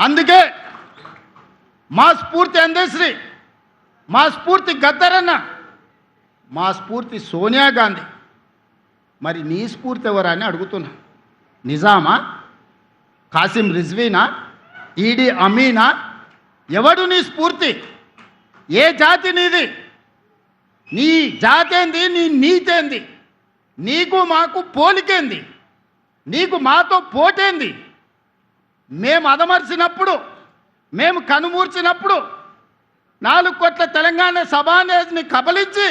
అందుకే మా స్ఫూర్తి అందశ్రీ, మా స్ఫూర్తి గద్దరన్న, మా స్ఫూర్తి సోనియా గాంధీ. మరి నీ స్ఫూర్తి ఎవరా అని అడుగుతున్నా. నిజామా, కాసిం రిజ్వీనా, ఈడీ అమీనా? ఎవడు నీ స్ఫూర్తి? ఏ జాతి నీది? నీ జాతేంది? నీ నీతేంది? నీకు మాకు పోలికేంది? నీకు మాతో పోటేంది? మేము అదమర్చినప్పుడు, మేము కనుమూర్చినప్పుడు 4 కోట్ల తెలంగాణ సభానేజ్ని కబలించి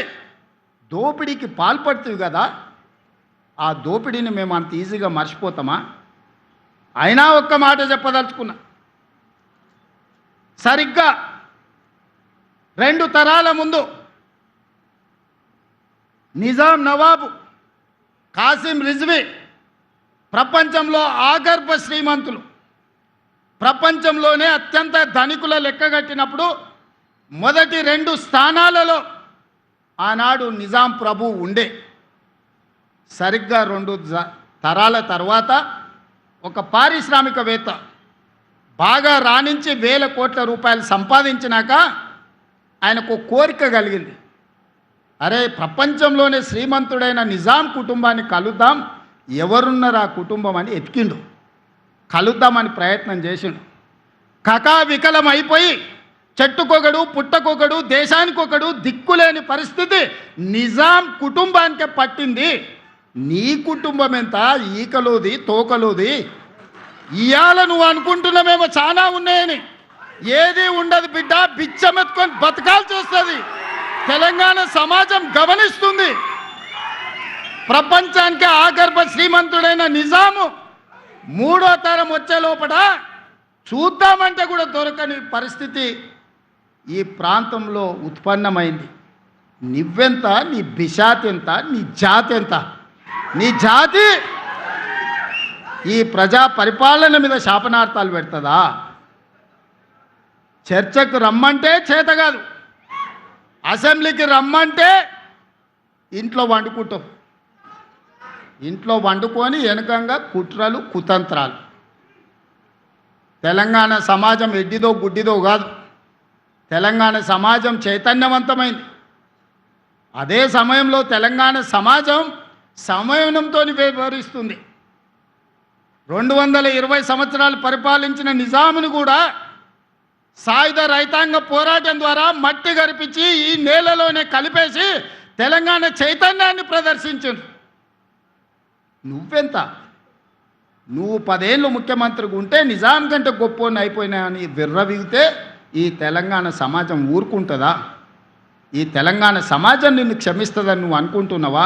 దోపిడీకి పాల్పడుతుంది కదా. ఆ దోపిడీని మేము అంత ఈజీగా మర్చిపోతామా? అయినా ఒక్క మాట చెప్పదలుచుకున్నా. సరిగ్గా 2 తరాల ముందు నిజాం నవాబు కాసిం రిజ్వీ ప్రపంచంలో ఆగర్భ శ్రీమంతులు, ప్రపంచంలోనే అత్యంత ధనికుల లెక్కగట్టినప్పుడు మొదటి 2 స్థానాలలో ఆనాడు నిజాం ప్రభు ఉండే. సరిగ్గా 2 తరాల తర్వాత ఒక పారిశ్రామికవేత్త బాగా రాణించి 1000 కోట్ల రూపాయలు సంపాదించినాక ఆయనకు కోరిక కలిగింది. అరే, ప్రపంచంలోనే శ్రీమంతుడైన నిజాం కుటుంబాన్ని కలుద్దాం, ఎవరున్నారు ఆ కుటుంబం అని ఎతికిండు. కలుద్దామని ప్రయత్నం చేసిండు. కకావికలం అయిపోయి చెట్టుకొకడు పుట్టకొకడు దేశానికొకడు దిక్కులేని పరిస్థితి నిజాం కుటుంబానికే పట్టింది. నీ కుటుంబం ఎంత? ఈకలోది తోకలోది. ఇవాళ నువ్వు అనుకుంటున్నామేమో చాలా ఉన్నాయని. ఏది ఉండదు బిడ్డ, బిచ్చమెత్తుకొని బతకాల్సి వస్తుంది. తెలంగాణ సమాజం గమనిస్తుంది. ప్రపంచానికి ఆగర్భ శ్రీమంతుడైన నిజాము 3వ తరం వచ్చే లోపల చూద్దామంటే కూడా దొరకని పరిస్థితి ఈ ప్రాంతంలో ఉత్పన్నమైంది. నువ్వెంత? నీ బిషాతి ఎంత? నీ జాతి ఎంత? నీ జాతి ఈ ప్రజా పరిపాలన మీద శాపనార్థాలు పెడుతుందా? చర్చకు రమ్మంటే చేత కాదు, అసెంబ్లీకి రమ్మంటే ఇంట్లో వండుకుంటాం. ఇంట్లో వండుకొని వెనుకంగా కుట్రలు కుతంత్రాలు. తెలంగాణ సమాజం ఎడ్డిదో గుడ్డిదో కాదు. తెలంగాణ సమాజం చైతన్యవంతమైంది. అదే సమయంలో తెలంగాణ సమాజం సంయమనంతో వ్యవహరిస్తుంది. 220 సంవత్సరాలు పరిపాలించిన నిజామును కూడా సాయుధ రైతాంగ పోరాటం ద్వారా మట్టి గరిపించి ఈ నేలలోనే కలిపేసి తెలంగాణ చైతన్యాన్ని ప్రదర్శించారు. నువ్వెంత? నువ్వు 10 ఏళ్ళు ముఖ్యమంత్రిగా ఉంటే నిజాం కంటే గొప్పని అయిపోయినాయని విర్రవిగితే ఈ తెలంగాణ సమాజం ఊరుకుంటుందా? ఈ తెలంగాణ సమాజం నిన్ను క్షమిస్తుందని నువ్వు అనుకుంటున్నావా?